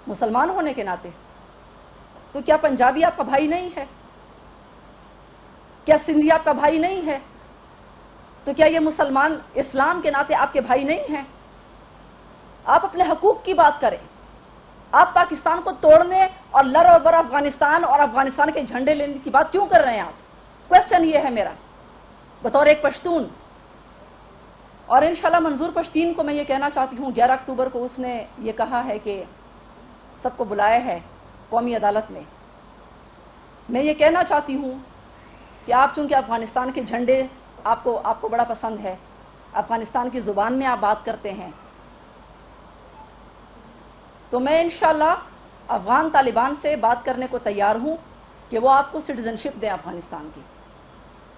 مسلمان ہونے کے ناطے؟ تو کیا پنجابی آپ کا بھائی نہیں ہے؟ کیا سندھی آپ کا بھائی نہیں ہے؟ تو کیا یہ مسلمان اسلام کے ناطے آپ کے بھائی نہیں ہیں؟ آپ اپنے حقوق کی بات کریں. آپ پاکستان کو توڑنے اور لر اور بر افغانستان اور افغانستان کے جھنڈے لینے کی بات کیوں کر رہے ہیں آپ؟ کوشچن یہ ہے میرا بطور ایک پشتون. اور انشاءاللہ منظور پشتین کو میں یہ کہنا چاہتی ہوں، 11 اکتوبر کو اس نے یہ کہا ہے کہ سب کو بلایا ہے قومی عدالت میں. میں یہ کہنا چاہتی ہوں کہ آپ چونکہ افغانستان کے جھنڈے آپ کو بڑا پسند ہے، افغانستان کی زبان میں آپ بات کرتے ہیں، تو میں انشاءاللہ افغان طالبان سے بات کرنے کو تیار ہوں کہ وہ آپ کو سٹیزنشپ دیں افغانستان کی،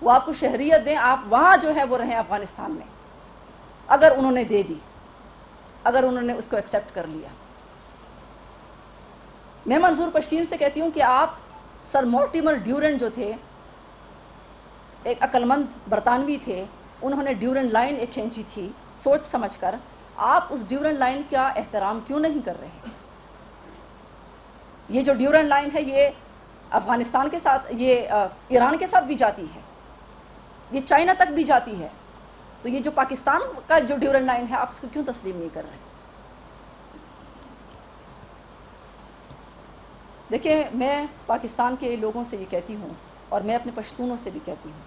وہ آپ کو شہریت دیں، آپ وہاں جو ہے وہ رہیں افغانستان میں، اگر انہوں نے دے دی، اگر انہوں نے اس کو ایکسیپٹ کر لیا. میں منظور پشتین سے کہتی ہوں کہ آپ سر مورٹیمر ڈیورنٹ جو تھے، ایک عقلمند برطانوی تھے، انہوں نے ڈیورنٹ لائن ایک کھینچی تھی سوچ سمجھ کر، آپ اس ڈیورنٹ لائن کا احترام کیوں نہیں کر رہے ہیں؟ یہ جو ڈیورنٹ لائن ہے یہ افغانستان کے ساتھ، یہ ایران کے ساتھ بھی جاتی ہے، یہ چائنا تک بھی جاتی ہے، تو یہ جو پاکستان کا جو ڈیورنٹ لائن ہے آپ اس کو کیوں تسلیم نہیں کر رہے؟ دیکھیں، میں پاکستان کے لوگوں سے یہ کہتی ہوں اور میں اپنے پشتونوں سے بھی کہتی ہوں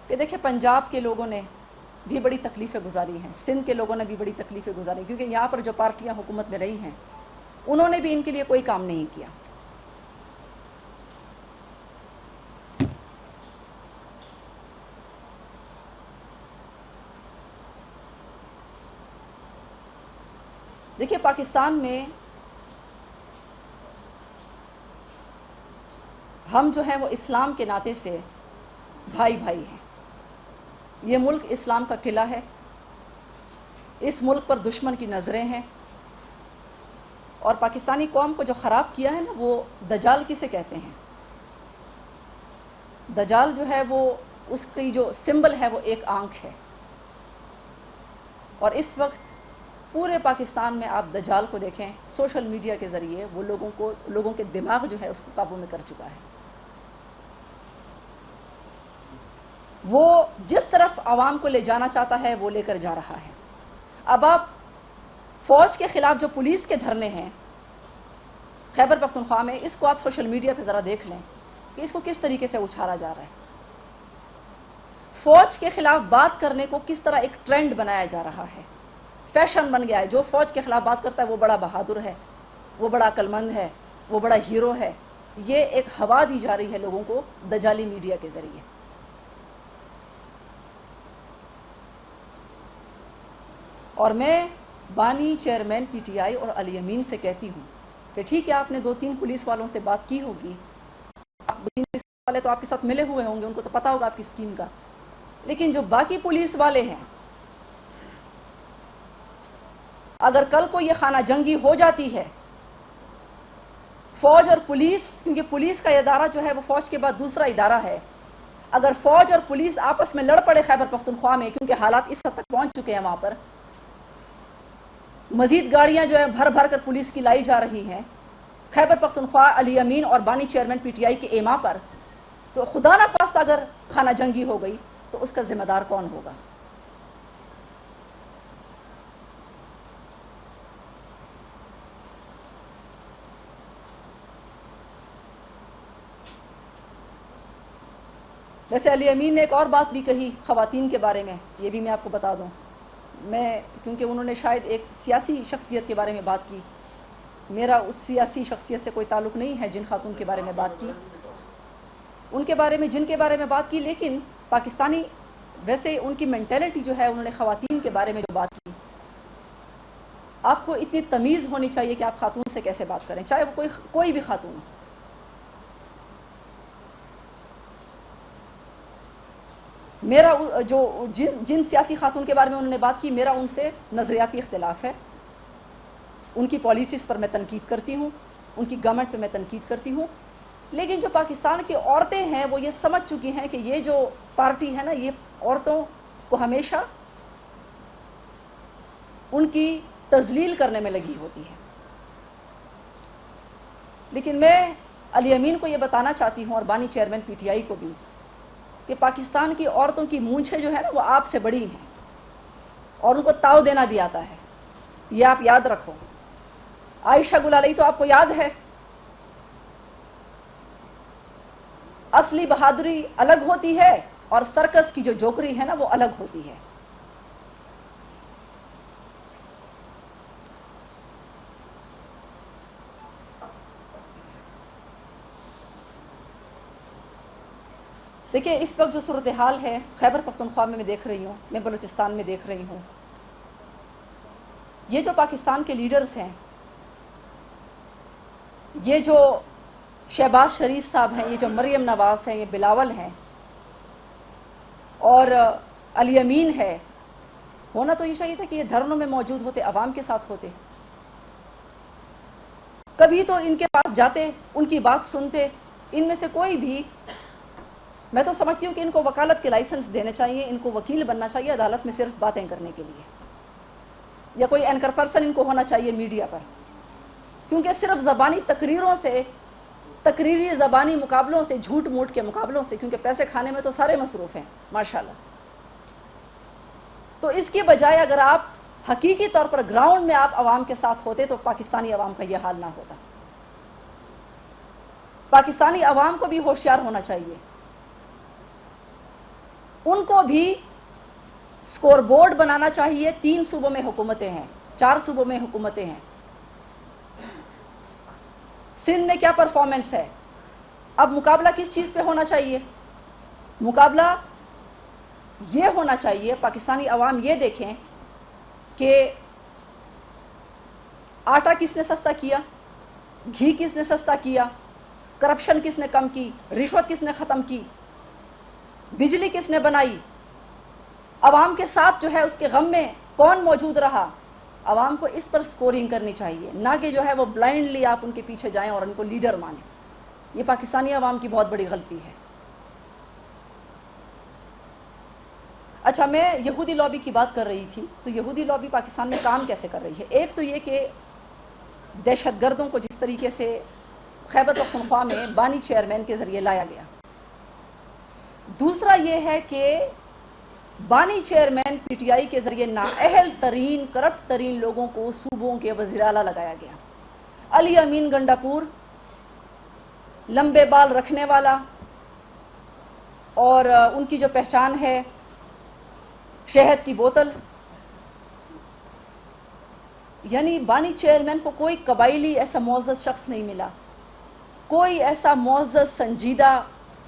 کہ دیکھیں، پنجاب کے لوگوں نے بھی بڑی تکلیفیں گزاری ہیں، سندھ کے لوگوں نے بھی بڑی تکلیفیں گزاری، کیونکہ یہاں پر جو پارٹیاں حکومت میں رہی ہیں انہوں نے بھی ان کے لیے کوئی کام نہیں کیا. دیکھیے، پاکستان میں ہم جو ہیں وہ اسلام کے ناطے سے بھائی بھائی ہیں. یہ ملک اسلام کا قلعہ ہے، اس ملک پر دشمن کی نظریں ہیں، اور پاکستانی قوم کو جو خراب کیا ہے نا، وہ دجال کسے کہتے ہیں؟ دجال جو ہے وہ اس کی جو سمبل ہے وہ ایک آنکھ ہے، اور اس وقت پورے پاکستان میں آپ دجال کو دیکھیں، سوشل میڈیا کے ذریعے وہ لوگوں کے دماغ جو ہے اس کو قابو میں کر چکا ہے. وہ جس طرف عوام کو لے جانا چاہتا ہے وہ لے کر جا رہا ہے. اب آپ فوج کے خلاف جو پولیس کے دھرنے ہیں خیبر پختونخوا میں، اس کو آپ سوشل میڈیا پہ ذرا دیکھ لیں کہ اس کو کس طریقے سے اچھالا جا رہا ہے. فوج کے خلاف بات کرنے کو کس طرح ایک ٹرینڈ بنایا جا رہا ہے، فیشن بن گیا ہے. جو فوج کے خلاف بات کرتا ہے وہ بڑا بہادر ہے، وہ بڑا عقلمند ہے، وہ بڑا ہیرو ہے. یہ ایک ہوا دی جا رہی ہے لوگوں کو دجالی میڈیا کے ذریعے. اور میں بانی چیئرمین پی ٹی آئی اور علی امین سے کہتی ہوں کہ ٹھیک ہے، آپ نے 2-3 پولیس والوں سے بات کی ہوگی، 2-3 پولیس والے تو آپ کے ساتھ ملے ہوئے ہوں گے، ان کو تو پتا ہوگا آپ کی اسکیم کا، لیکن جو باقی پولیس والے ہیں، اگر کل کو یہ خانہ جنگی ہو جاتی ہے، فوج اور پولیس، کیونکہ پولیس کا ادارہ جو ہے وہ فوج کے بعد دوسرا ادارہ ہے، اگر فوج اور پولیس آپس میں لڑ پڑے خیبر پختونخوا میں، کیونکہ حالات اس حد تک پہنچ چکے ہیں وہاں پر، مزید گاڑیاں جو ہے بھر بھر کر پولیس کی لائی جا رہی ہیں خیبر پختونخوا علی امین اور بانی چیئرمین پی ٹی آئی کے ایما پر، تو خدا نہ خواستہ اگر خانہ جنگی ہو گئی تو اس کا ذمہ دار کون ہوگا؟ ویسے علی امین نے ایک اور بات بھی کہی خواتین کے بارے میں، یہ بھی میں آپ کو بتا دوں. کیونکہ انہوں نے شاید ایک سیاسی شخصیت کے بارے میں بات کی، میرا اس سیاسی شخصیت سے کوئی تعلق نہیں ہے جن خاتون کے بارے میں بات کی، ان کے بارے میں جن کے بارے میں بات کی، لیکن پاکستانی ویسے ان کی مینٹلٹی جو ہے، انہوں نے خواتین کے بارے میں جو بات کی، آپ کو اتنی تمیز ہونی چاہیے کہ آپ خاتون سے کیسے بات کریں، چاہے وہ کوئی بھی خاتون ہو. میرا جن سیاسی خاتون کے بارے میں انہوں نے بات کی، میرا ان سے نظریاتی اختلاف ہے. ان کی پالیسیز پر میں تنقید کرتی ہوں، ان کی گورنمنٹ پہ میں تنقید کرتی ہوں، لیکن جو پاکستان کی عورتیں ہیں وہ یہ سمجھ چکی ہیں کہ یہ جو پارٹی ہے نا، یہ عورتوں کو ہمیشہ ان کی تذلیل کرنے میں لگی ہوتی ہے. لیکن میں علی امین کو یہ بتانا چاہتی ہوں اور بانی چیئرمین پی ٹی آئی کو بھی کہ پاکستان کی عورتوں کی مونچھیں جو ہے نا وہ آپ سے بڑی ہیں اور ان کو تاؤ دینا بھی آتا ہے. یہ آپ یاد رکھو. عائشہ گل علیہ تو آپ کو یاد ہے. اصلی بہادری الگ ہوتی ہے اور سرکس کی جو جوکری ہے نا وہ الگ ہوتی ہے. دیکھیں اس وقت جو صورتحال ہے خیبر پختونخوا میں دیکھ رہی ہوں, میں بلوچستان میں دیکھ رہی ہوں, یہ جو پاکستان کے لیڈرز ہیں, یہ جو شہباز شریف صاحب ہیں, یہ جو مریم نواز ہیں, یہ بلاول ہیں اور علی امین ہے, ہونا تو یہ چاہیے تھا کہ یہ دھرنوں میں موجود ہوتے, عوام کے ساتھ ہوتے, کبھی تو ان کے پاس جاتے, ان کی بات سنتے. ان میں سے کوئی بھی, میں تو سمجھتی ہوں کہ ان کو وکالت کے لائسنس دینے چاہیے, ان کو وکیل بننا چاہیے عدالت میں صرف باتیں کرنے کے لیے, یا کوئی اینکر پرسن ان کو ہونا چاہیے میڈیا پر, کیونکہ صرف زبانی تقریروں سے, تقریری زبانی مقابلوں سے, جھوٹ موٹ کے مقابلوں سے, کیونکہ پیسے کھانے میں تو سارے مصروف ہیں ماشاءاللہ, تو اس کی بجائے اگر آپ حقیقی طور پر گراؤنڈ میں آپ عوام کے ساتھ ہوتے تو پاکستانی عوام کا یہ حال نہ ہوتا. پاکستانی عوام کو بھی ہوشیار ہونا چاہیے, ان کو بھی اسکور بورڈ بنانا چاہیے. 3 صوبوں میں حکومتیں ہیں, 4 صوبوں میں حکومتیں ہیں, سندھ میں کیا پرفارمنس ہے. اب مقابلہ کس چیز پہ ہونا چاہیے؟ مقابلہ یہ ہونا چاہیے, پاکستانی عوام یہ دیکھیں کہ آٹا کس نے سستا کیا, گھی کس نے سستا کیا, کرپشن کس نے کم کی, رشوت کس نے ختم کی, بجلی کس نے بنائی, عوام کے ساتھ جو ہے اس کے غم میں کون موجود رہا. عوام کو اس پر سکورنگ کرنی چاہیے, نہ کہ جو ہے وہ بلائنڈلی آپ ان کے پیچھے جائیں اور ان کو لیڈر مانیں. یہ پاکستانی عوام کی بہت بڑی غلطی ہے. اچھا, میں یہودی لابی کی بات کر رہی تھی, تو یہودی لابی پاکستان میں کام کیسے کر رہی ہے؟ ایک تو یہ کہ دہشت گردوں کو جس طریقے سے خیبر پختونخوا میں بانی چیئرمین کے ذریعے لایا گیا. دوسرا یہ ہے کہ بانی چیئرمین پی ٹی آئی کے ذریعے نااہل ترین, کرپٹ ترین لوگوں کو صوبوں کے وزیر اعلیٰ لگایا گیا. علی امین گنڈا پور, لمبے بال رکھنے والا, اور ان کی جو پہچان ہے شہد کی بوتل. یعنی بانی چیئرمین کو کوئی قبائلی ایسا معزز شخص نہیں ملا, کوئی ایسا معزز سنجیدہ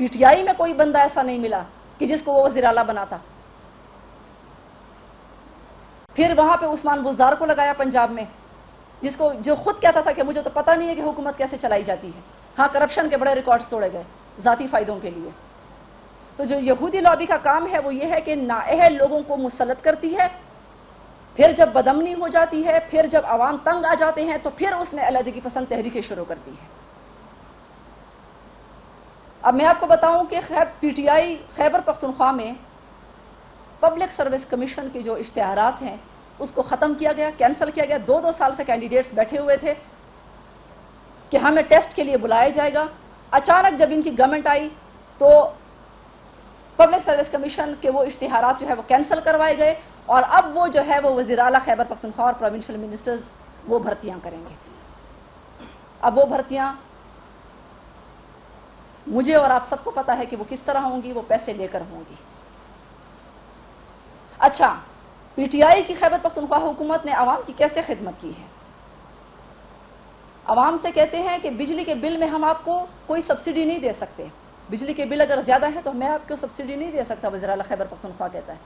پی ٹی آئی میں کوئی بندہ ایسا نہیں ملا کہ جس کو وہ وزیر اعلیٰ بناتا. پھر وہاں پہ عثمان بزدار کو لگایا پنجاب میں, جو خود کہتا تھا کہ مجھے تو پتہ نہیں ہے کہ حکومت کیسے چلائی جاتی ہے. ہاں, کرپشن کے بڑے ریکارڈز توڑے گئے ذاتی فائدوں کے لیے. تو جو یہودی لابی کا کام ہے وہ یہ ہے کہ نااہل لوگوں کو مسلط کرتی ہے, پھر جب بدامنی ہو جاتی ہے, پھر جب عوام تنگ آ جاتے ہیں تو پھر اس میں علیحدگی پسند تحریکیں شروع کرتی ہے. اب میں آپ کو بتاؤں کہ P T I Khyber Pakhtunkhwa میں پبلک سروس کمیشن کے جو اشتہارات ہیں اس کو ختم کیا گیا, کینسل کیا گیا. 2 سال سے کینڈیڈیٹس بیٹھے ہوئے تھے کہ ہمیں ٹیسٹ کے لیے بلایا جائے گا. اچانک جب ان کی گورنمنٹ آئی تو پبلک سروس کمیشن کے وہ اشتہارات جو ہے وہ کینسل کروائے گئے, اور اب وہ جو ہے وہ وزیر اعلیٰ خیبر پختونخوا اور پروونشل منسٹرز وہ بھرتیاں کریں گے. اب وہ بھرتیاں مجھے اور آپ سب کو پتا ہے کہ وہ کس طرح ہوں گی, وہ پیسے لے کر ہوں گی. اچھا, پی ٹی آئی کی خیبر پختونخوا حکومت نے عوام کی کیسے خدمت کی ہے؟ عوام سے کہتے ہیں کہ بجلی کے بل میں ہم آپ کو کوئی سبسڈی نہیں دے سکتے, بجلی کے بل اگر زیادہ ہے تو میں آپ کو سبسڈی نہیں دے سکتا. وزیر اعلیٰ خیبر پختونخوا کہتا ہے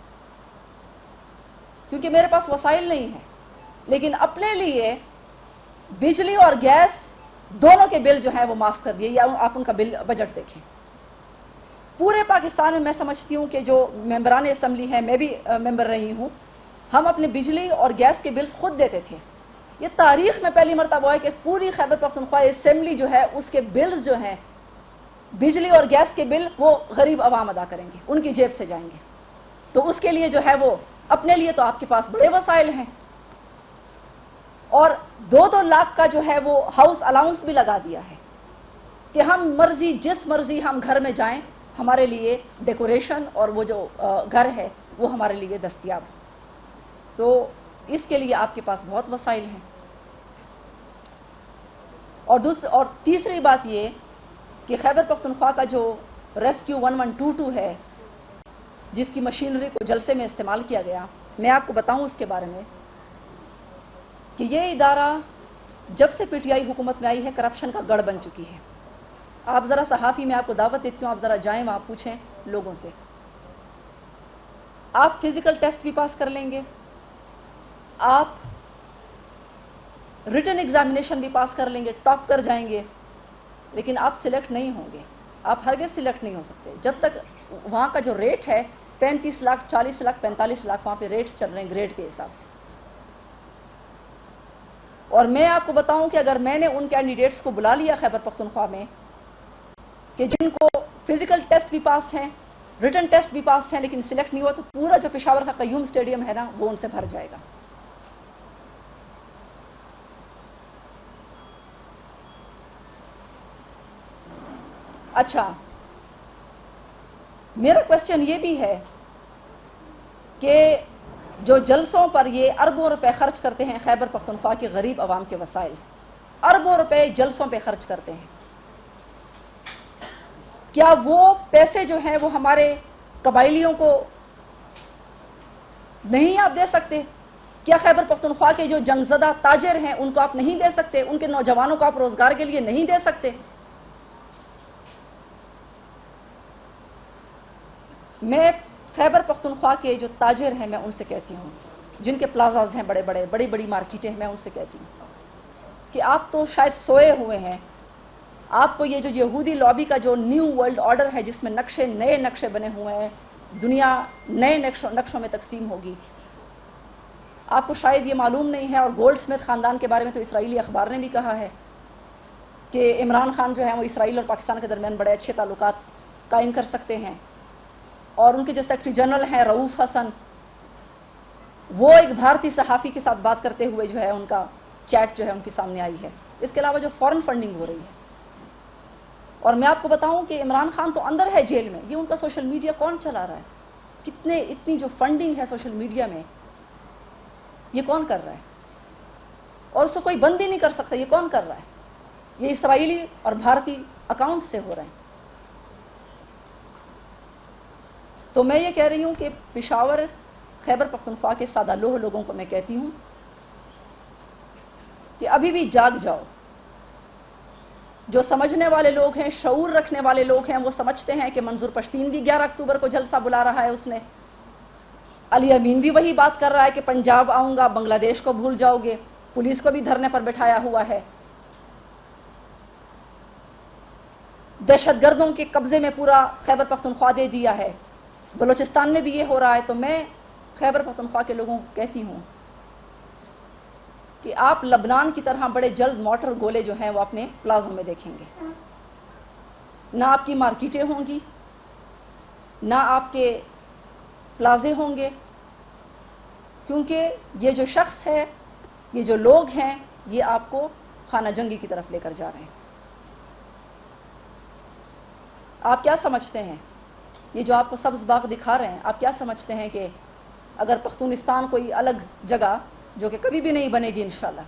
کیونکہ میرے پاس وسائل نہیں ہیں. لیکن اپنے لیے بجلی اور گیس دونوں کے بل جو ہیں وہ معاف کر دیے, یا آپ ان کا بل بجٹ دیکھیں. پورے پاکستان میں میں سمجھتی ہوں کہ جو ممبران اسمبلی ہیں, میں بھی ممبر رہی ہوں, ہم اپنے بجلی اور گیس کے بلز خود دیتے تھے. یہ تاریخ میں پہلی مرتبہ ہے کہ پوری خیبر پختونخوا اسمبلی جو ہے اس کے بلز جو ہیں, بجلی اور گیس کے بل, وہ غریب عوام ادا کریں گے, ان کی جیب سے جائیں گے. تو اس کے لیے جو ہے وہ اپنے لیے تو آپ کے پاس بڑے وسائل ہیں, اور 2-2 لاکھ کا جو ہے وہ ہاؤس الاؤنس بھی لگا دیا ہے. کہ ہم مرضی جس مرضی ہم گھر میں جائیں ہمارے لیے ڈیکوریشن اور وہ جو گھر ہے وہ ہمارے لیے دستیاب ہے. تو اس کے لیے آپ کے پاس بہت وسائل ہیں. اور تیسری بات یہ کہ خیبر پختونخوا کا جو ریسکیو 1122 ہے جس کی مشینری کو جلسے میں استعمال کیا گیا، میں آپ کو بتاؤں اس کے بارے میں کہ یہ ادارہ جب سے پی ٹی آئی حکومت میں آئی ہے کرپشن کا گڑھ بن چکی ہے. آپ ذرا صحافی میں آپ کو دعوت دیتی ہوں، آپ ذرا جائیں وہاں پوچھیں لوگوں سے. آپ فزیکل ٹیسٹ بھی پاس کر لیں گے، آپ ریٹن ایگزامینیشن بھی پاس کر لیں گے، ٹاپ کر جائیں گے، لیکن آپ سلیکٹ نہیں ہوں گے. آپ ہرگز سلیکٹ نہیں ہو سکتے جب تک وہاں کا جو ریٹ ہے 35 لاکھ 40 لاکھ 45 لاکھ وہاں پہ ریٹس چل رہے ہیں گریڈ کے حساب سے. اور میں آپ کو بتاؤں کہ اگر میں نے ان کینڈیڈیٹس کو بلا لیا خیبر پختونخوا میں کہ جن کو فزیکل ٹیسٹ بھی پاس ہیں، ریٹن ٹیسٹ بھی پاس ہیں، لیکن سلیکٹ نہیں ہوا، تو پورا جو پشاور کا قیوم اسٹیڈیم ہے نا وہ ان سے بھر جائے گا. اچھا، میرا کوشچن یہ بھی ہے کہ جو جلسوں پر یہ اربوں روپے خرچ کرتے ہیں خیبر پختونخوا کے غریب عوام کے وسائل، اربوں روپے جلسوں پہ خرچ کرتے ہیں، کیا وہ پیسے جو ہیں وہ ہمارے قبائلیوں کو نہیں آپ دے سکتے؟ کیا خیبر پختونخوا کے جو جنگ زدہ تاجر ہیں ان کو آپ نہیں دے سکتے؟ ان کے نوجوانوں کو آپ روزگار کے لیے نہیں دے سکتے؟ میں خیبر پختونخوا کے جو تاجر ہیں میں ان سے کہتی ہوں، جن کے پلازاز ہیں بڑے بڑے بڑی بڑی مارکیٹیں ہیں، میں ان سے کہتی ہوں کہ آپ تو شاید سوئے ہوئے ہیں. آپ کو یہ جو یہودی لابی کا جو نیو ورلڈ آرڈر ہے جس میں نئے نقشے بنے ہوئے ہیں، دنیا نئے نقشوں میں تقسیم ہوگی، آپ کو شاید یہ معلوم نہیں ہے. اور گولڈ سمتھ خاندان کے بارے میں تو اسرائیلی اخبار نے بھی کہا ہے کہ عمران خان جو ہے وہ اسرائیل اور پاکستان کے درمیان بڑے اچھے تعلقات قائم کر سکتے ہیں. اور ان کے جو سیکرٹری جنرل ہیں رؤوف حسن، وہ ایک بھارتی صحافی کے ساتھ بات کرتے ہوئے جو ہے ان کا چیٹ جو ہے ان کے سامنے آئی ہے. اس کے علاوہ جو فورن فنڈنگ ہو رہی ہے. اور میں آپ کو بتاؤں کہ عمران خان تو اندر ہے جیل میں، یہ ان کا سوشل میڈیا کون چلا رہا ہے؟ اتنی جو فنڈنگ ہے سوشل میڈیا میں یہ کون کر رہا ہے؟ اور اس کو کوئی بند ہی نہیں کر سکتا. یہ کون کر رہا ہے؟ یہ اسرائیلی اور بھارتی اکاؤنٹ سے ہو رہے ہیں. تو میں یہ کہہ رہی ہوں کہ پشاور خیبر پختونخوا کے سادہ لوہ لوگوں کو میں کہتی ہوں کہ ابھی بھی جاگ جاؤ. جو سمجھنے والے لوگ ہیں، شعور رکھنے والے لوگ ہیں، وہ سمجھتے ہیں کہ منظور پشتین بھی 11 اکتوبر کو جلسہ بلا رہا ہے. اس نے علی امین بھی وہی بات کر رہا ہے کہ پنجاب آؤں گا، بنگلہ دیش کو بھول جاؤ گے. پولیس کو بھی دھرنے پر بٹھایا ہوا ہے. دہشت گردوں کے قبضے میں پورا خیبر پختونخوا دے دیا ہے. بلوچستان میں بھی یہ ہو رہا ہے. تو میں خیبر پختونخوا کے لوگوں کو کہتی ہوں کہ آپ لبنان کی طرح بڑے جلد موٹر گولے جو ہیں وہ اپنے پلازوں میں دیکھیں گے. نہ آپ کی مارکیٹیں ہوں گی، نہ آپ کے پلازے ہوں گے، کیونکہ یہ جو شخص ہے، یہ جو لوگ ہیں، یہ آپ کو خانہ جنگی کی طرف لے کر جا رہے ہیں. آپ کیا سمجھتے ہیں؟ یہ جو آپ کو سبز باغ دکھا رہے ہیں، آپ کیا سمجھتے ہیں کہ اگر پختونستان کوئی الگ جگہ جو کہ کبھی بھی نہیں بنے گی انشاءاللہ،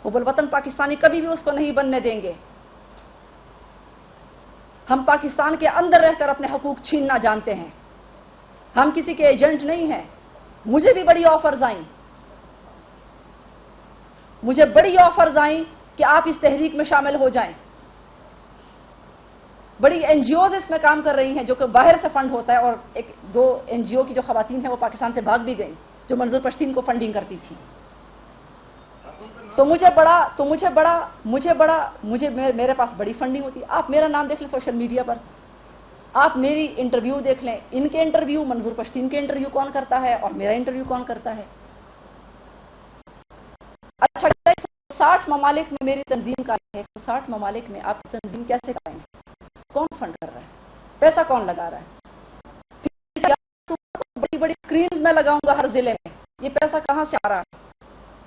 حب الوطن پاکستانی کبھی بھی اس کو نہیں بننے دیں گے. ہم پاکستان کے اندر رہ کر اپنے حقوق چھیننا جانتے ہیں. ہم کسی کے ایجنٹ نہیں ہیں. مجھے بھی بڑی آفرز آئیں، مجھے بڑی آفرز آئیں کہ آپ اس تحریک میں شامل ہو جائیں. بڑی این جی اوز اس میں کام کر رہی ہیں جو کہ باہر سے فنڈ ہوتا ہے. اور ایک دو این جی او کی جو خواتین ہیں وہ پاکستان سے بھاگ بھی گئیں جو منظور پشتین کو فنڈنگ کرتی تھی. تو میرے پاس بڑی فنڈنگ ہوتی ہے. آپ میرا نام دیکھ لیں سوشل میڈیا پر، آپ میری انٹرویو دیکھ لیں. ان کے انٹرویو، منظور پشتین کے انٹرویو کون کرتا ہے اور میرا انٹرویو کون کرتا ہے؟ اچھا، 60 ممالک میں میری تنظیم کا ہے. 60 ممالک میں آپ کی تنظیم کیسے کریں گے؟ کون فنڈ کر رہا ہے؟ پیسہ کون لگا رہا ہے؟ بڑی بڑی اسکرین میں لگاؤں گا ہر ضلع میں. یہ پیسہ کہاں سے آ رہا ہے؟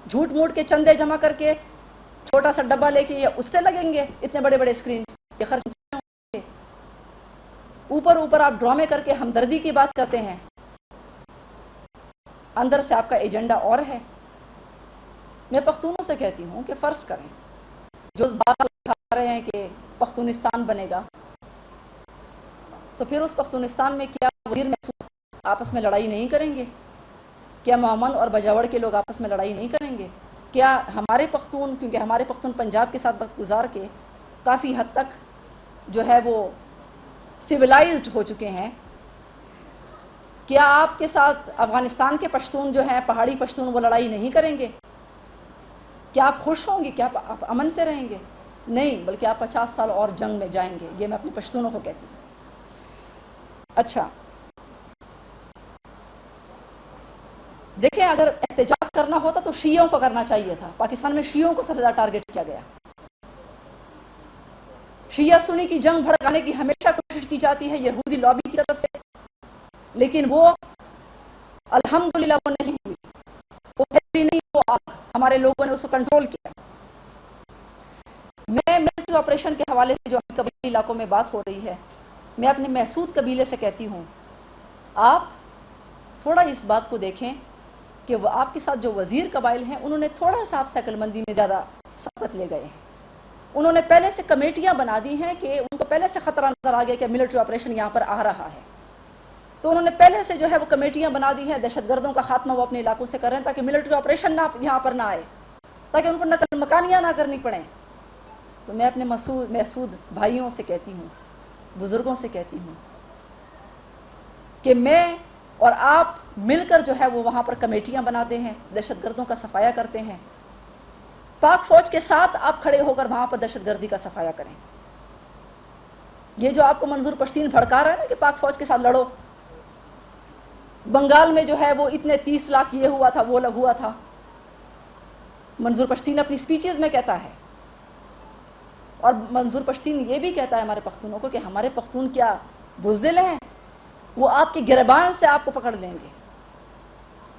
جھوٹ موٹ کے چندے جمع کر کے چھوٹا سا ڈبہ لے کے یہ اس سے لگیں گے اتنے بڑے بڑے اسکرین. یہ خرچ ہوں گے؟ اوپر اوپر آپ ڈرامے کر کے ہمدردی کی بات کرتے ہیں، اندر سے آپ کا ایجنڈا اور ہے۔ میں پختونوں سے کہتی ہوں کہ فرض کریں جو بات اٹھا رہے ہیں کہ پختونستان بنے گا، تو پھر اس پختونستان میں کیا وزیر محسود آپس میں لڑائی نہیں کریں گے؟ کیا محمد اور بجاوڑ کے لوگ آپس میں لڑائی نہیں کریں گے؟ کیا ہمارے پختون، کیونکہ ہمارے پختون پنجاب کے ساتھ وقت گزار کے کافی حد تک جو ہے وہ سویلائزڈ ہو چکے ہیں، کیا آپ کے ساتھ افغانستان کے پشتون جو ہیں، پہاڑی پشتون، وہ لڑائی نہیں کریں گے؟ کیا آپ خوش ہوں گے؟ کیا آپ امن سے رہیں گے؟ نہیں، بلکہ آپ 50 سال اور جنگ میں جائیں گے۔ یہ میں اپنے پشتونوں کو کہتی ہوں۔ اچھا دیکھیں، اگر احتجاج کرنا ہوتا تو شیعوں کو کرنا چاہیے تھا۔ پاکستان میں شیعوں کو سب سے زیادہ ٹارگٹ کیا گیا۔ شیعہ سنی کی جنگ بھڑکانے کی ہمیشہ کوشش کی جاتی ہے یہودی لابی کی طرف سے، لیکن وہ الحمدللہ وہ نہیں ہوئی، وہ پھیلی نہیں، وہ ہمارے لوگوں نے اس کو کنٹرول کیا۔ میں ملٹری آپریشن کے حوالے سے جو قبائلی علاقوں میں بات ہو رہی ہے، میں اپنے محسود قبیلے سے کہتی ہوں، آپ تھوڑا اس بات کو دیکھیں کہ وہ آپ کے ساتھ جو وزیر قبائل ہیں، انہوں نے تھوڑا سا آپ سے عقل مندی میں زیادہ سبقت لے گئے ہیں۔ انہوں نے پہلے سے کمیٹیاں بنا دی ہیں کہ ان کو پہلے سے خطرہ نظر آ گیا کہ ملٹری آپریشن یہاں پر آ رہا ہے، تو انہوں نے پہلے سے جو ہے وہ کمیٹیاں بنا دی ہیں، دہشت گردوں کا خاتمہ وہ اپنے علاقوں سے کر رہے ہیں تاکہ ملٹری آپریشن یہاں پر نہ آئے، تاکہ ان کو نقل مکانیاں نہ کرنی پڑیں۔ تو میں اپنے محسود بھائیوں سے کہتی ہوں، بزرگوں سے کہتی ہوں کہ میں اور آپ مل کر جو ہے وہ وہاں پر کمیٹیاں بناتے ہیں، دہشت گردوں کا صفایا کرتے ہیں، پاک فوج کے ساتھ آپ کھڑے ہو کر وہاں پر دہشت گردی کا صفایا کریں۔ یہ جو آپ کو منظور پشتین بھڑکا رہا ہے نا کہ پاک فوج کے ساتھ لڑو، بنگال میں جو ہے وہ اتنے 30 لاکھ یہ ہوا تھا، وہ ہوا تھا، منظور پشتین اپنی سپیچز میں کہتا ہے، اور منظور پشتین یہ بھی کہتا ہے ہمارے پختونوں کو کہ ہمارے پختون کیا بزدل ہیں، وہ آپ کے گریبان سے آپ کو پکڑ لیں گے،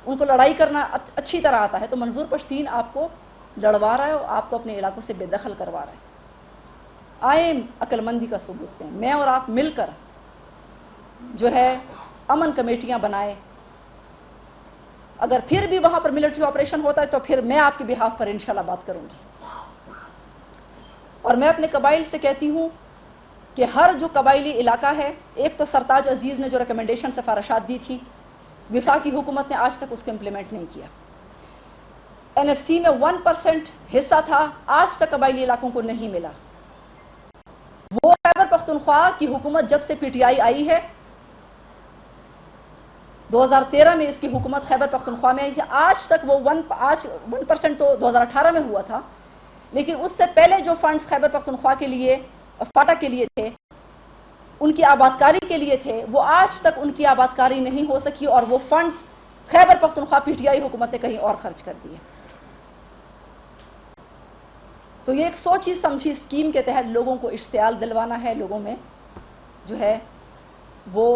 ان کو لڑائی کرنا اچھی طرح آتا ہے۔ تو منظور پشتین آپ کو لڑوا رہا ہے اور آپ کو اپنے علاقوں سے بے دخل کروا رہا ہے۔ آئیں عقل مندی کا ثبوت دیں، میں اور آپ مل کر جو ہے امن کمیٹیاں بنائیں۔ اگر پھر بھی وہاں پر ملٹری آپریشن ہوتا ہے تو پھر میں آپ کے بہاف پر انشاءاللہ بات کروں گی۔ اور میں اپنے قبائل سے کہتی ہوں کہ ہر جو قبائلی علاقہ ہے، ایک تو سرتاج عزیز نے جو ریکمنڈیشن سفارشات دی تھی، وفاقی حکومت نے آج تک اس کو امپلیمنٹ نہیں کیا۔ NFC میں 1% حصہ تھا، آج تک قبائلی علاقوں کو نہیں ملا۔ وہ خیبر پختونخوا کی حکومت جب سے PTI آئی ہے، 2013 میں اس کی حکومت خیبر پختونخوا میں آئی تھی، آج تک وہ 1% تو 2018 میں ہوا تھا، لیکن اس سے پہلے جو فنڈز خیبر پختونخوا کے لیے، فاٹا کے لیے تھے، ان کی آبادکاری کے لیے تھے، وہ آج تک ان کی آبادکاری نہیں ہو سکی، اور وہ فنڈز خیبر پختونخوا PTI حکومت نے کہیں اور خرچ کر دیے۔ تو یہ ایک سوچی سمجھی اسکیم کے تحت لوگوں کو اشتعال دلوانا ہے، لوگوں میں جو ہے وہ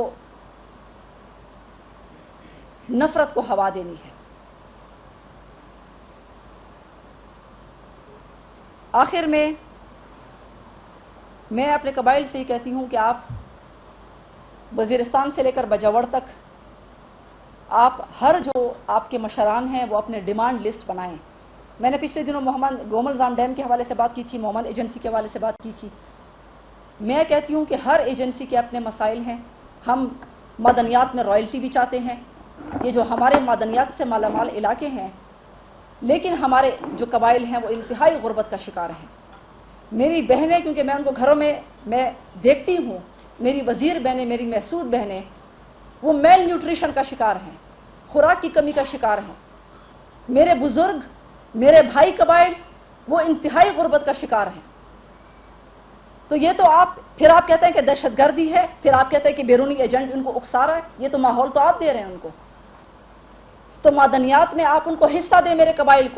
نفرت کو ہوا دینی ہے۔ آخر میں اپنے قبائل سے یہ کہتی ہوں کہ آپ وزیرستان سے لے کر بجاوڑ تک آپ ہر جو آپ کے مشران ہیں وہ اپنے ڈیمانڈ لسٹ بنائیں۔ میں نے پچھلے دنوں محمد گومل زام ڈیم کے حوالے سے بات کی تھی، محمد ایجنسی کے حوالے سے بات کی تھی۔ میں کہتی ہوں کہ ہر ایجنسی کے اپنے مسائل ہیں۔ ہم معدنیات میں رائلٹی بھی چاہتے ہیں، یہ جو ہمارے معدنیات سے مالا مال علاقے ہیں، لیکن ہمارے جو قبائل ہیں وہ انتہائی غربت کا شکار ہیں۔ میری بہنیں، کیونکہ میں ان کو گھروں میں دیکھتی ہوں، میری وزیر بہنیں، میری محسود بہنیں، وہ میل نیوٹریشن کا شکار ہیں، خوراک کی کمی کا شکار ہیں۔ میرے بزرگ، میرے بھائی قبائل، وہ انتہائی غربت کا شکار ہیں۔ تو یہ تو پھر آپ کہتے ہیں کہ دہشت گردی ہے، پھر آپ کہتے ہیں کہ بیرونی ایجنٹ ان کو اکسا رہا ہے، یہ تو ماحول تو آپ دے رہے ہیں ان کو۔ تو معدنیات میں آپ ان کو حصہ دیں، میرے قبائل کو۔